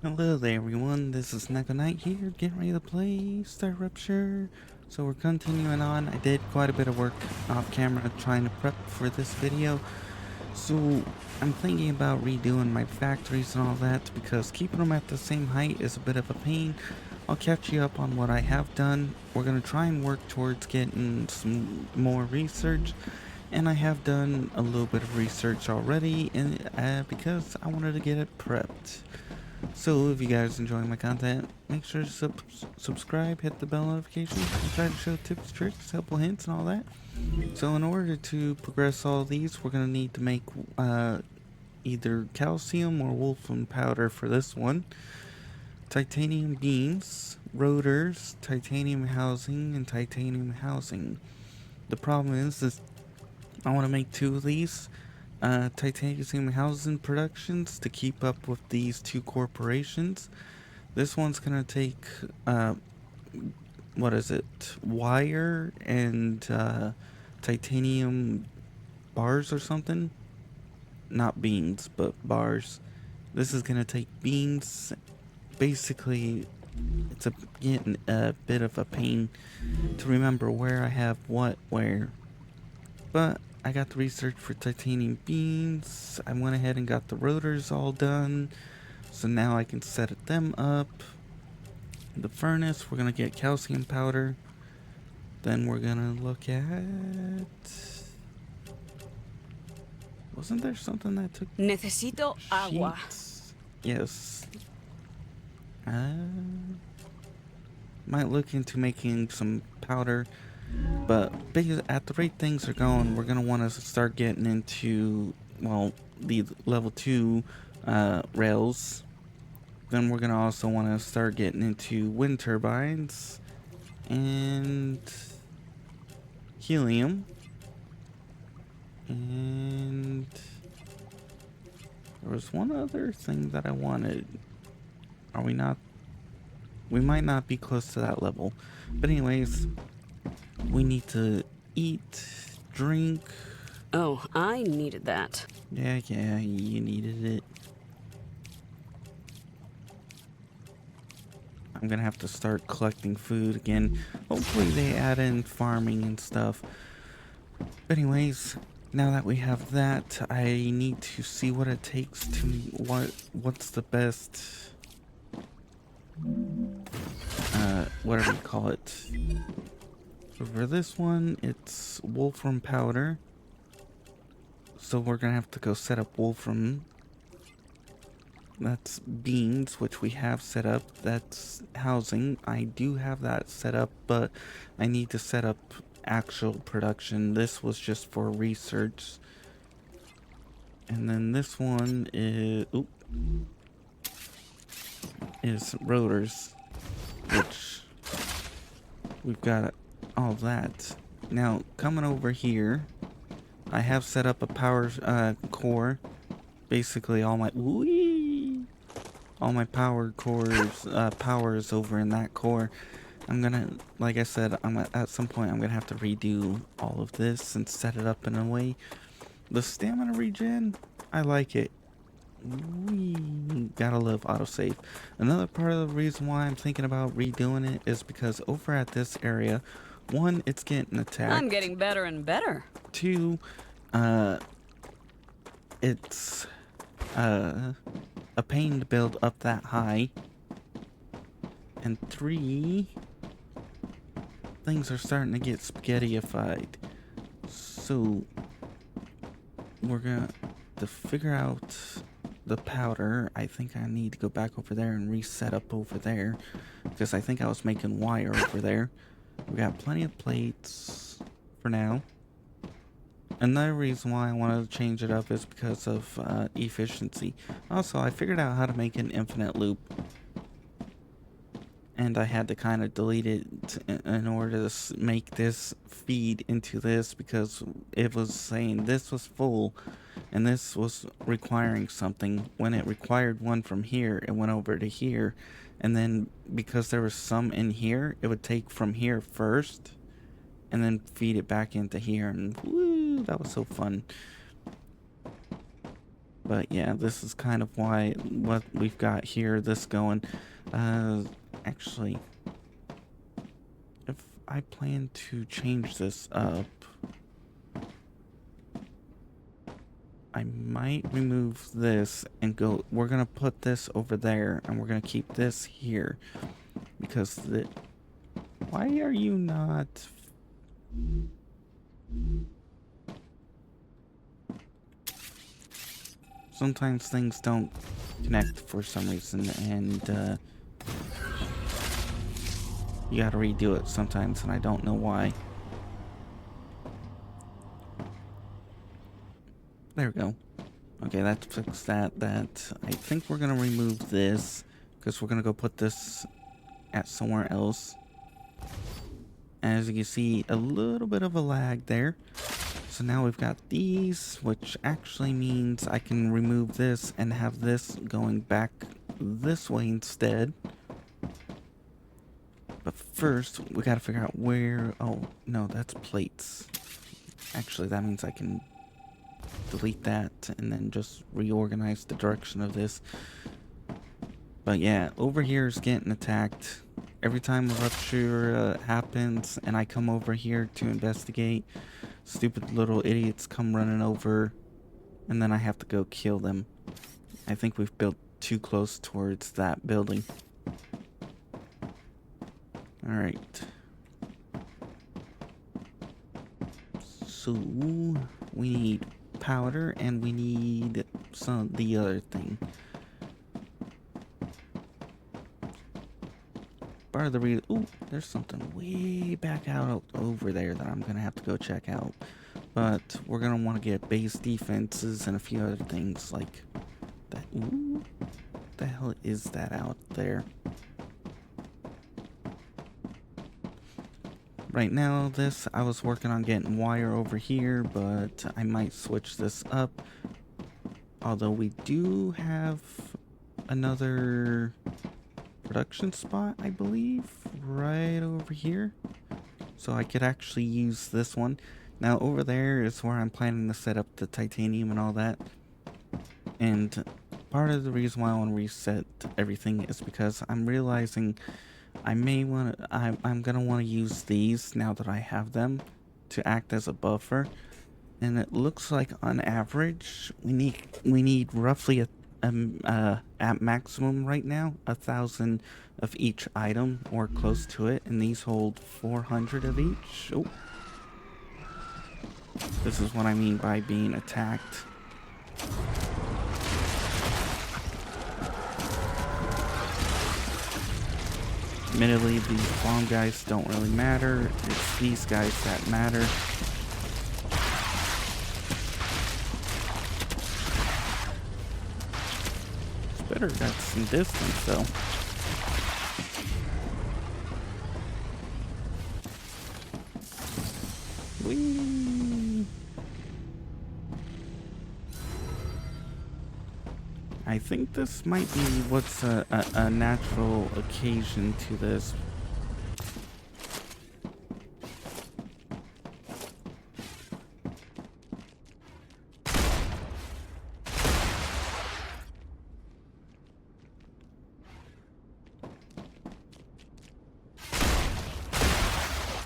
Hello there everyone, this is Neko here, getting ready to play StarRupture. So we're continuing on. I did quite a bit of work off camera trying to prep for this video. So I'm thinking about redoing my factories and all that because keeping them at the same height is a bit of a pain. I'll catch you up on what I have done. We're going to try and work towards getting some more research. And I have done a little bit of research already because I wanted to get it prepped. So if you guys enjoy my content, make sure to subscribe, hit the bell notification, and try to show tips, tricks, helpful hints, and all that. So in order to progress all these, we're going to need to make either calcium or wolfram powder for this one, titanium beams, rotors, titanium housing, and titanium housing. The problem is I want to make 2 of these titanium housing productions to keep up with these 2 corporations. This one's gonna take what is it, wire and titanium bars or something, not beams but bars. This is gonna take beams. Basically it's getting a bit of a pain to remember where I have what where, but I got the research for titanium beams. I went ahead and got the rotors all done. So now I can set them up. The furnace, we're going to get calcium powder. Then we're going to look at... Wasn't there something that took... Necesito agua. Yes. Might look into making some powder. But at the rate things are going, we're going to want to start getting into, well, the level 2 rails. Then we're going to also want to start getting into wind turbines and helium. And there was one other thing that I wanted. Are we not? We might not be close to that level. But anyways, we need to eat, drink. Oh, I needed that. Yeah, you needed it. I'm gonna have to start collecting food again. Hopefully they add in farming and stuff. But anyways, now that we have that, I need to see what it takes to what's the best whatever you call it. For this one, it's wolfram powder. So we're gonna have to go set up wolfram. That's beams, which we have set up. That's housing. I do have that set up, but I need to set up actual production. This was just for research. And then this one is rotors, which we've got all that. Now coming over here, I have set up a power core. Basically all my power cores, power is over in that core. I'm gonna, like I said, at some point I'm gonna have to redo all of this and set it up in a way. The stamina regen, I like it. We gotta love autosave. Another part of the reason why I'm thinking about redoing it is because over at this area, 1, it's getting attacked. I'm getting better and better. 2, it's a pain to build up that high. And 3, things are starting to get spaghetti-ified. So we're gonna to figure out the powder. I think I need to go back over there and reset up over there, because I think I was making wire over there. We got plenty of plates for now. Another reason why I wanted to change it up is because of efficiency. Also, I figured out how to make an infinite loop, and I had to kind of delete it in order to make this feed into this, because it was saying this was full and this was requiring something. When it required one from here, it went over to here, and then because there was some in here, it would take from here first and then feed it back into here, and woo, that was so fun. But yeah, this is kind of why what we've got here, this going. Actually, if I plan to change this up, I might remove this and go, we're gonna put this over there and we're gonna keep this here because why are you not? Sometimes things don't connect for some reason, and you gotta redo it sometimes, and I don't know why. There we go. Okay, that fixed that. I think we're gonna remove this because we're gonna go put this at somewhere else. As you can see, a little bit of a lag there. So now we've got these, which actually means I can remove this and have this going back this way instead. But first, we gotta figure out where... Oh, no, that's plates. Actually, that means I can delete that and then just reorganize the direction of this. But yeah, over here is getting attacked. Every time a rupture happens and I come over here to investigate, stupid little idiots come running over and then I have to go kill them. I think we've built too close towards that building. Alright. So we need powder and we need the other thing. Part of the reason... Ooh, there's something way back out over there that I'm gonna have to go check out. But we're gonna want to get base defenses and a few other things like that. Ooh, what the hell is that out there? Right now, I was working on getting wire over here, but I might switch this up. Although we do have another production spot, I believe, right over here. So I could actually use this one. Now over there is where I'm planning to set up the titanium and all that. And part of the reason why I want to reset everything is because I'm realizing I'm gonna want to use these now that I have them to act as a buffer. And it looks like on average we need roughly at maximum right now 1,000 of each item or close to it, and these hold 400 of each. Oh, this is what I mean by being attacked. Admittedly, these bomb guys don't really matter. It's these guys that matter. It's better got some distance though. Whee! I think this might be what's a natural occasion to this.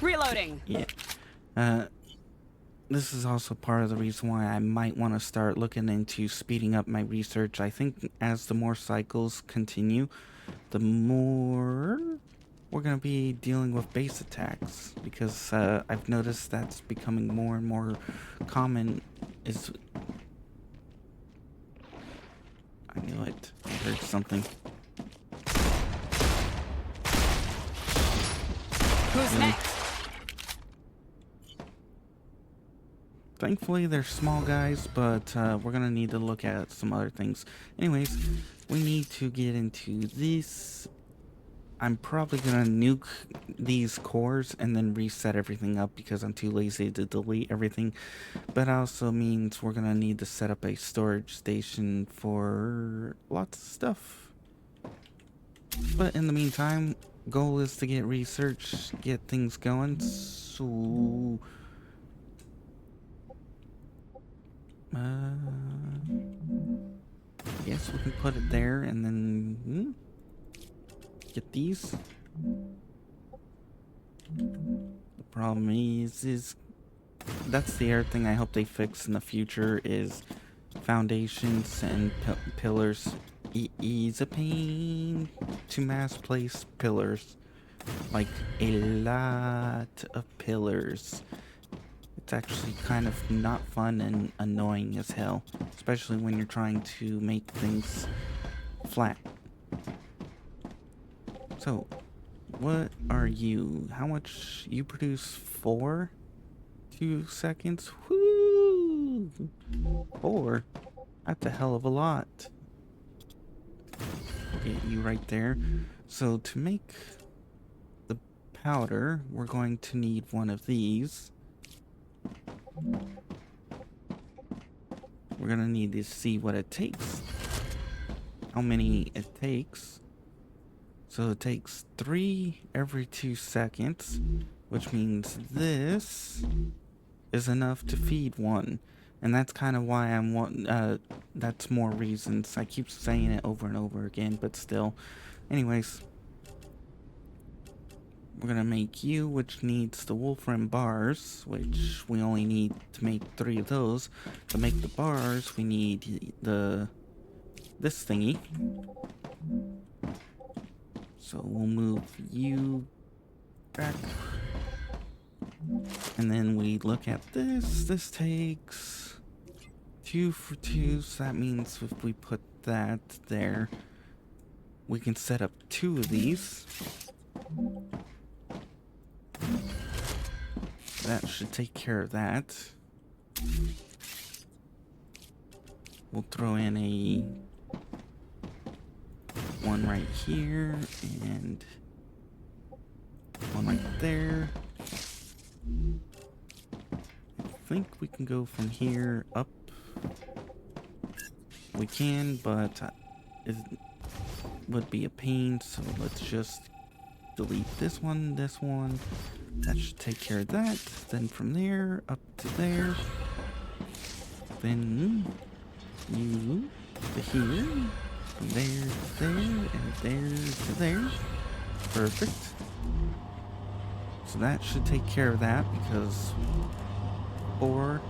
Reloading. Yeah. This is also part of the reason why I might want to start looking into speeding up my research. I think as the more cycles continue, the more we're going to be dealing with base attacks. Because I've noticed that's becoming more and more common. I knew it. I heard something. Who's next? Thankfully, they're small guys, but we're going to need to look at some other things. Anyways, we need to get into this. I'm probably going to nuke these cores and then reset everything up because I'm too lazy to delete everything. But also means we're going to need to set up a storage station for lots of stuff. But in the meantime, goal is to get research, get things going. So... Yes, we can put it there and then get these. The problem is that's the other thing I hope they fix in the future is foundations and pillars. Is a pain to mass place pillars, like a lot of pillars. It's actually kind of not fun and annoying as hell, especially when you're trying to make things flat. So, what are you? How much you produce? 4? 2 seconds? Whoo! 4? That's a hell of a lot. Get you right there. So to make the powder, we're going to need one of these. We're gonna need to see what it takes. How many it takes. So it takes 3 every 2 seconds, which means this is enough to feed one. And that's kind of why I'm wanting, that's more reasons. I keep saying it over and over again, but still. Anyways, we're gonna make you, which needs the wolfram bars, which we only need to make 3 of those. To make the bars, we need this thingy. So we'll move you back. And then we look at this. This takes 2 for 2, so that means if we put that there, we can set up 2 of these. That should take care of that. We'll throw in a one right here and one right there. I think we can go from here up. We can, but it would be a pain, so let's just delete this one, this one. That should take care of that. Then from there, up to there. Then you to here. From there to there, and there to there. Perfect. So that should take care of that, because 4,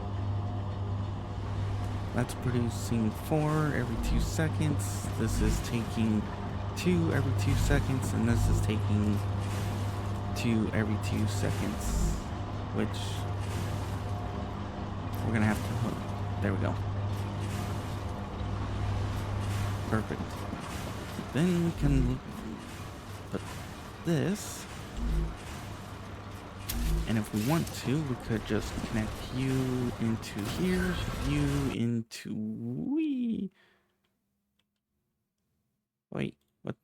that's producing 4 every 2 seconds. This is taking 2 every 2 seconds, and this is taking 2 every 2 seconds, which we're gonna have to hook. There we go. Perfect. Then we can put this, and if we want to, we could just connect you into here, you into Wait, what?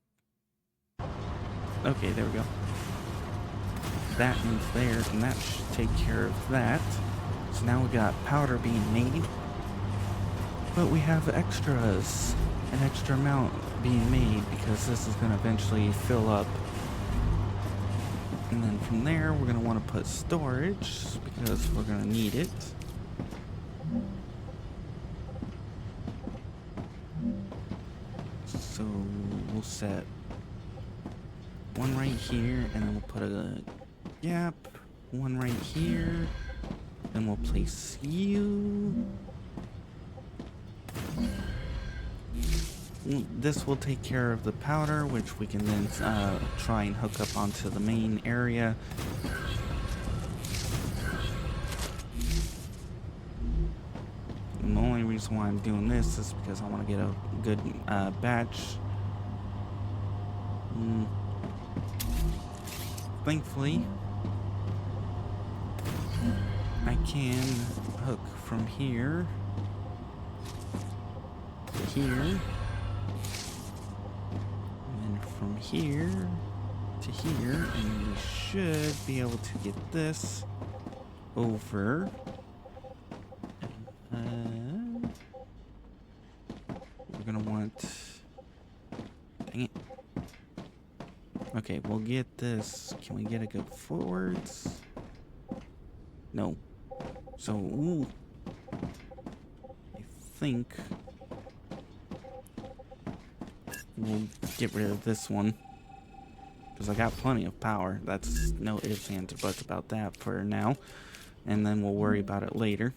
Okay, there we go. That ends there, and that should take care of that. So now we got powder being made, but we have extras, an extra amount being made, because this is going to eventually fill up. And then from there, we're going to want to put storage, because we're going to need it. So we'll set one right here, and then we'll put a gap, one right here. Then we'll place you. This will take care of the powder, which we can then try and hook up onto the main area. And the only reason why I'm doing this is because I want to get a good batch. Thankfully, I can hook from here to here. From here to here, and we should be able to get this over. We're gonna want, dang it. Okay, we'll get this. Can we get it go forwards? No. So, I think we'll get rid of this one. Because I got plenty of power. That's no ifs, ands, or buts about that for now. And then we'll worry about it later.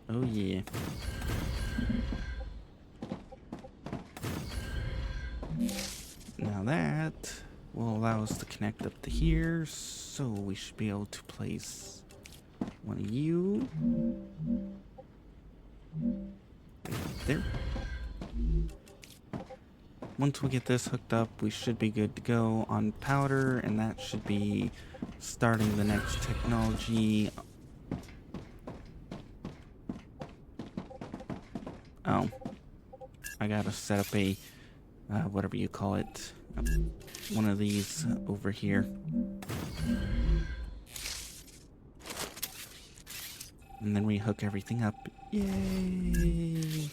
Oh yeah. Now that will allow us to connect up to here. So we should be able to place one of you right there. Once we get this hooked up, we should be good to go on powder, and that should be starting the next technology. Oh, I gotta set up a, whatever you call it, one of these over here. And then we hook everything up. Yay!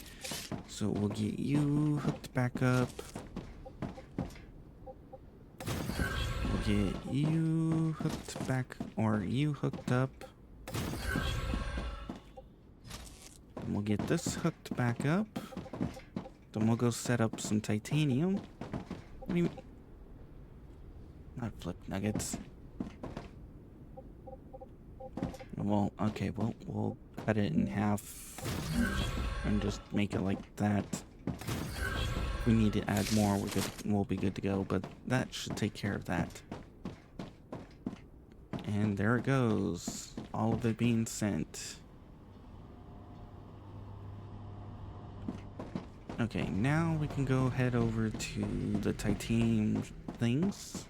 So we'll get you hooked back up. We'll get you hooked back, or you hooked up. And we'll get this hooked back up. Then we'll go set up some titanium. What do you mean? Not flip nuggets. Well, okay, well, we'll cut it in half and just make it like that. If we need to add more, we'll be good to go, but that should take care of that. And there it goes. All of it being sent. Okay, now we can go head over to the titanium things.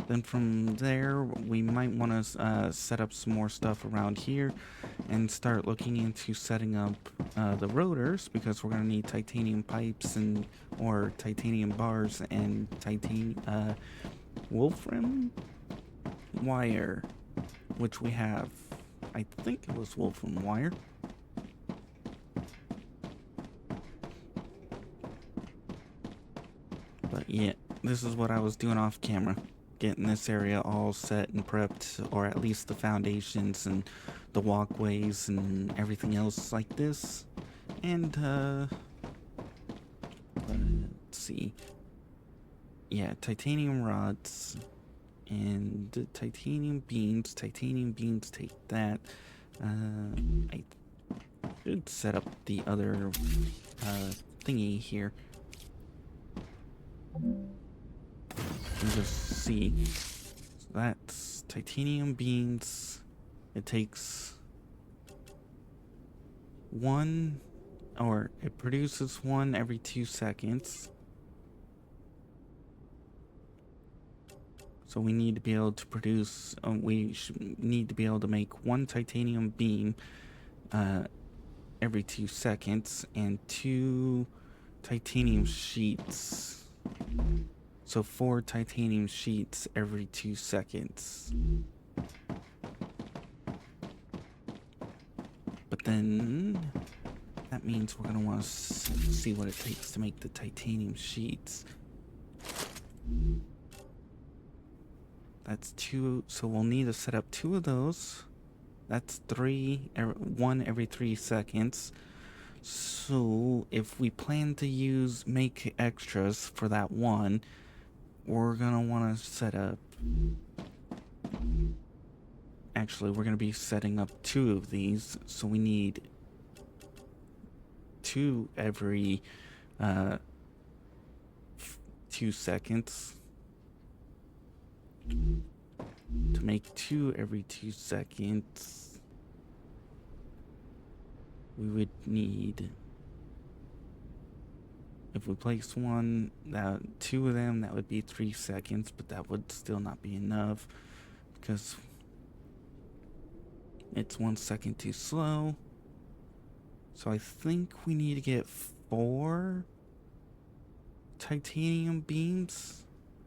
Then from there, we might want to set up some more stuff around here and start looking into setting up the rotors, because we're going to need titanium pipes and or titanium bars and wolfram wire, which we have. I think it was wolfram wire. But yeah, this is what I was doing off camera. Getting this area all set and prepped, or at least the foundations and the walkways and everything else like this. And let's see. Yeah, titanium rods and titanium beams. Titanium beams take that. I should set up the other thingy here. And just see. So that's titanium beams. It takes one, or it produces one every 2 seconds. So we need to be able to produce, we need to be able to make one titanium beam every 2 seconds and 2 titanium sheets. So 4 titanium sheets every 2 seconds. But then that means we're gonna want to see what it takes to make the titanium sheets. That's 2, so we'll need to set up 2 of those. That's 1 every 3 seconds. So if we plan to make extras for that one, we're gonna want to set up, actually we're gonna be setting up 2 of these, so we need 2 every 2 seconds. To make 2 every 2 seconds, we would need, if we place 2 of them, that would be 3 seconds, but that would still not be enough because it's 1 second too slow. So I think we need to get 4 titanium beams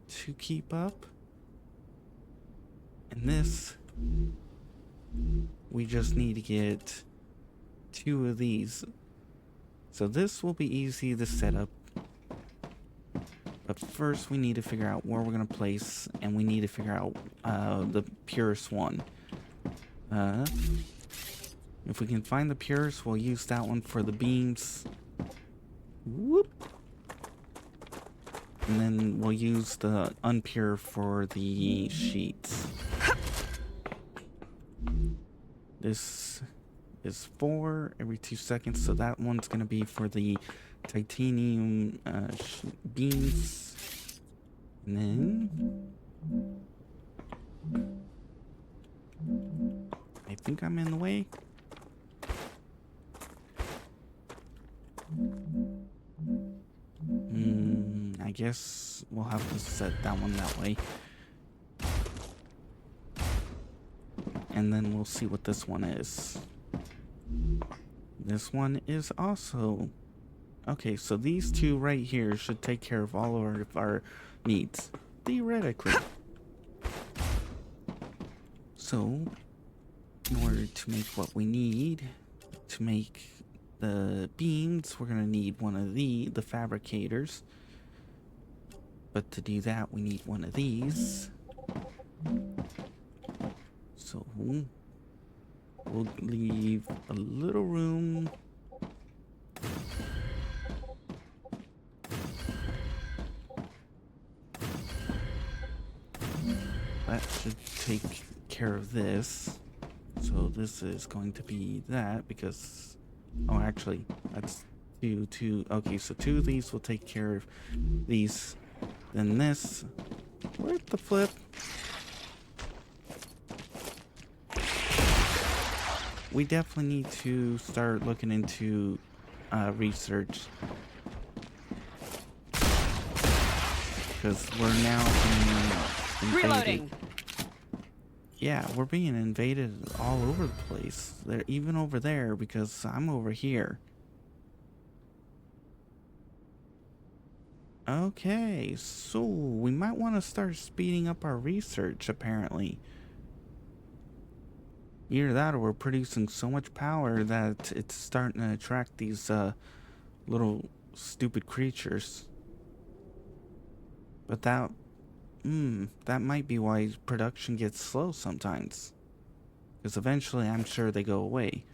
to keep up. And this, we just need to get 2 of these. So this will be easy to set up. But first we need to figure out where we're going to place, and we need to figure out the purest one. If we can find the purest, we'll use that one for the beams. Whoop. and then we'll use the unpure for the sheets. This is 4 every 2 seconds, so that one's gonna be for the titanium beams. And then I think I'm in the way. I guess we'll have to set that one that way. And then we'll see what this one is. This one is also... Okay, so these two right here should take care of all of our needs. Theoretically. So, in order to make what we need to make the beams, we're gonna need one of the fabricators. But to do that, we need one of these. So we'll leave a little room. That should take care of this. So this is going to be that because, oh, actually, that's two. Okay, so 2 of these will take care of these. Then this, where's the flip? We definitely need to start looking into research. Because we're now being invaded. Reloading. Yeah, we're being invaded all over the place. They're even over there because I'm over here. Okay, so we might want to start speeding up our research, apparently. Either that or we're producing so much power that it's starting to attract these little stupid creatures. But that might be why production gets slow sometimes. Because eventually I'm sure they go away.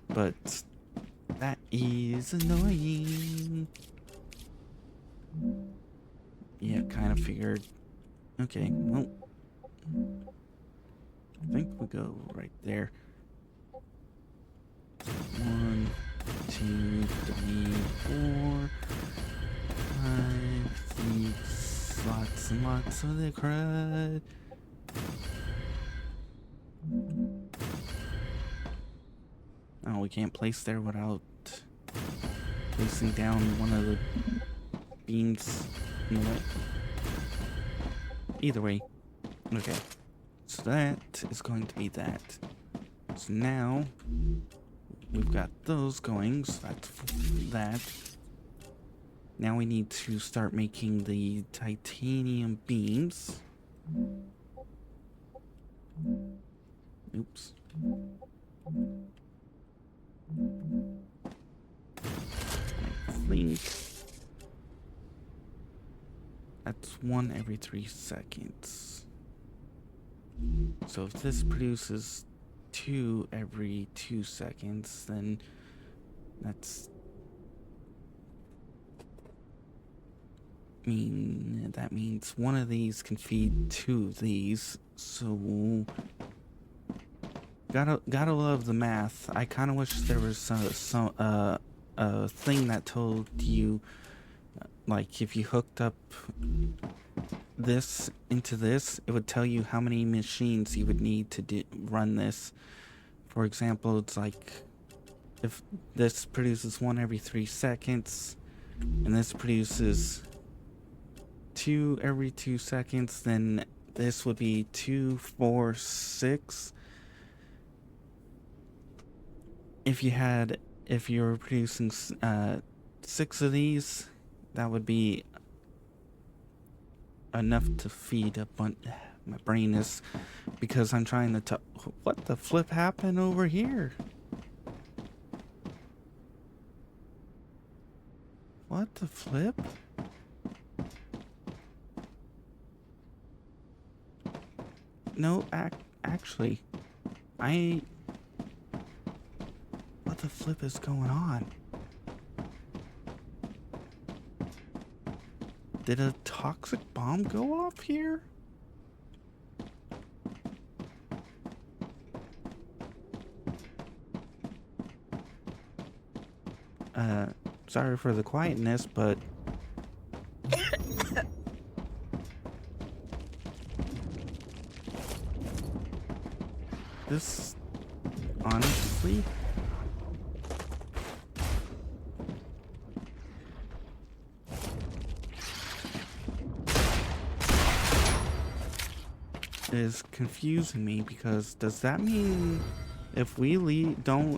But that is annoying. Yeah, kind of figured. Okay, well, I think we'll go right there. 1, 2, 3, 4, 5, 6, lots and lots of the crud. Oh, we can't place there without placing down one of the beams in the way. Either way. Okay. So that is going to be that. So now we've got those going. So that's that. Now we need to start making the titanium beams. Oops. I think that's 1 every 3 seconds. So if this produces 2 every 2 seconds, then that means one of these can feed 2 of these. So gotta love the math. I kind of wish there was a thing that told you, like, if you hooked up this into this, it would tell you how many machines you would need to run this. For example, it's like if this produces 1 every 3 seconds and this produces 2 every 2 seconds, then this would be 2, 4, 6. If you were producing 6 of these, that would be enough to feed a bunch. My brain is, because I'm trying to what the flip happened over here? What the flip? No, actually, what the flip is going on? Did a toxic bomb go off here? Sorry for the quietness, but this, honestly, is confusing me, because does that mean if we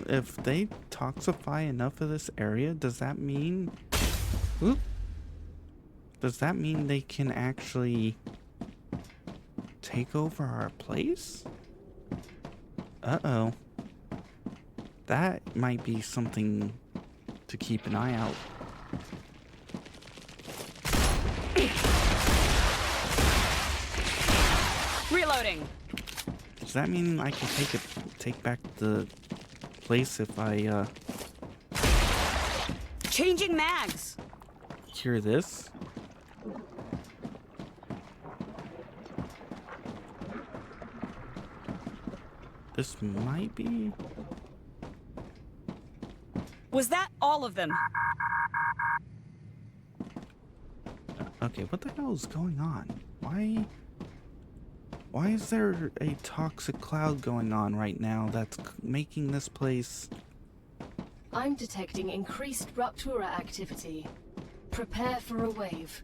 if they toxify enough of this area, does that mean, oop, does that mean they can actually take over our place? Uh-oh. That might be something to keep an eye out. Reloading. Does that mean I can take back the place if I Changing mags. cure this? This might be. Was that all of them? Okay, what the hell is going on? Why is there a toxic cloud going on right now that's making this place? I'm detecting increased Ruptura activity. Prepare for a wave.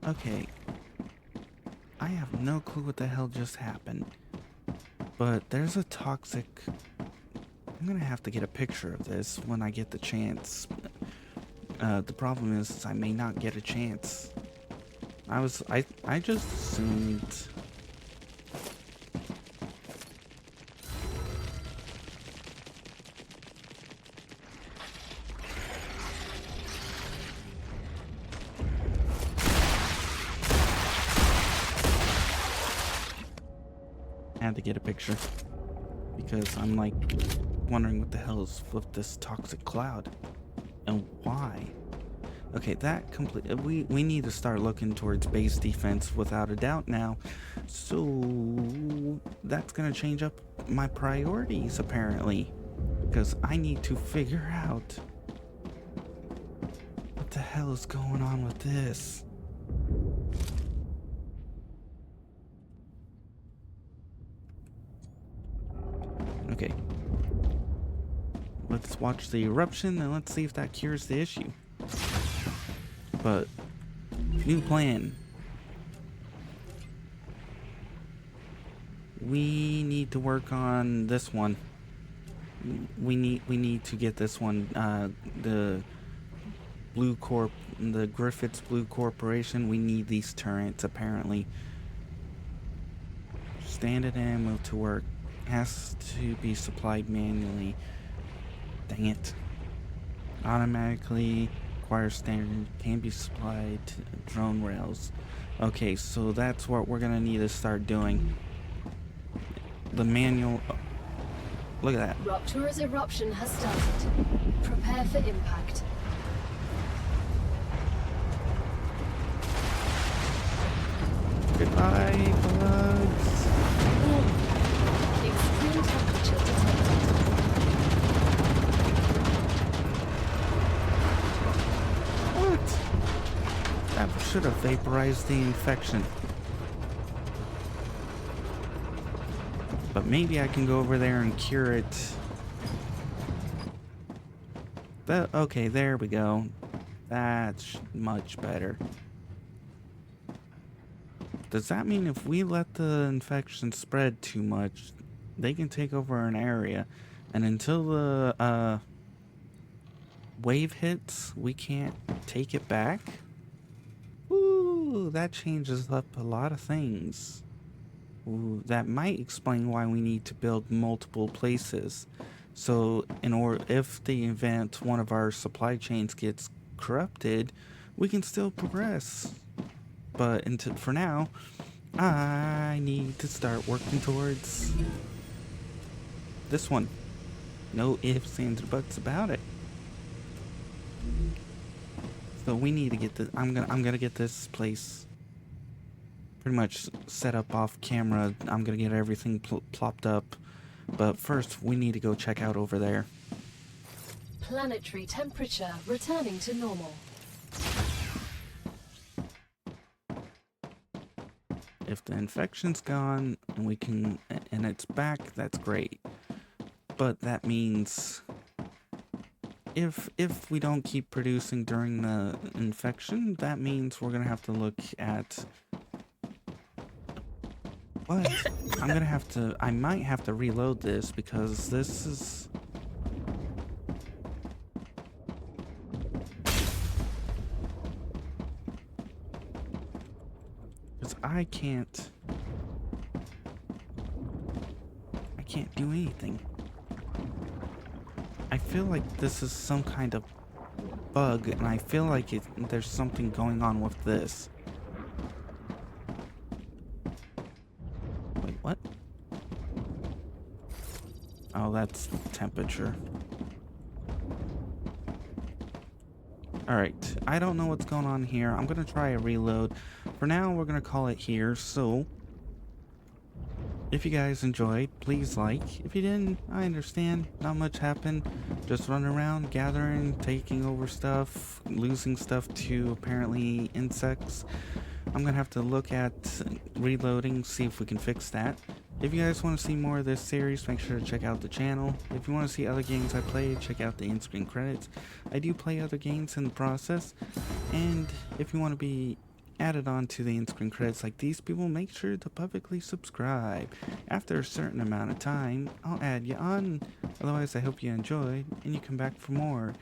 Okay. I have no clue what the hell just happened. But there's a toxic... I'm gonna have to get a picture of this when I get the chance. The problem is I may not get a chance. I just assumed... I had to get a picture because I'm like wondering what the hell is with this toxic cloud and why. Okay, that we need to start looking towards base defense without a doubt now. So that's gonna change up my priorities apparently, because I need to figure out what the hell is going on with this. Okay. Let's watch the eruption and let's see if that cures the issue. But new plan. We need to work on this one. We need to get this one. The Griffiths Blue Corporation. We need these turrets apparently. Standard ammo to work. Has to be supplied manually. Dang it. Automatically requires standard, can be supplied to drone rails. Okay, so that's what we're gonna need to start doing. The manual. Oh, look at that. Ruptura's eruption has started. Prepare for impact. Goodbye, bugs. Extreme temperature detected. What? That should have vaporized the infection. But maybe I can go over there and cure it. Okay, there we go. That's much better. Does that mean if we let the infection spread too much, they can take over an area, and until the wave hits, we can't take it back? Ooh, that changes up a lot of things. Ooh, that might explain why we need to build multiple places. So if the event one of our supply chains gets corrupted, we can still progress. But for now, I need to start working towards this one. No ifs, ands, or buts about it. So we need to get this. I'm gonna get this place pretty much set up off camera. I'm gonna get everything plopped up. But first, we need to go check out over there. Planetary temperature returning to normal. If the infection's gone and we can, and it's back, that's great. But that means if we don't keep producing during the infection, that means we're gonna have to look at what? I might have to reload this because this is... Because I can't do anything. I feel like this is some kind of bug, and I feel like there's something going on with this. Wait, what? Oh, that's temperature. Alright, I don't know what's going on here. I'm gonna try a reload. For now, we're gonna call it here, so... If you guys enjoyed, please like. If you didn't, I understand. Not much happened. Just running around, gathering, taking over stuff, losing stuff to apparently insects. I'm gonna have to look at reloading, see if we can fix that. If you guys want to see more of this series, make sure to check out the channel. If you want to see other games I play, check out the in-screen credits. I do play other games in the process. And if you want to be added on to the in-screen credits like these people, make sure to publicly subscribe. After a certain amount of time, I'll add you on. Otherwise, I hope you enjoyed and you come back for more.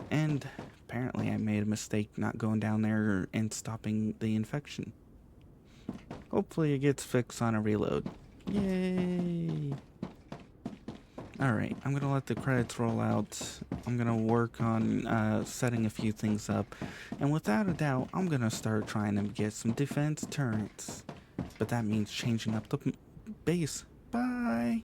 And apparently I made a mistake not going down there and stopping the infection. Hopefully it gets fixed on a reload. Yay! Alright, I'm gonna let the credits roll out. I'm gonna work on setting a few things up. And without a doubt, I'm gonna start trying to get some defense turrets. But that means changing up the base. Bye!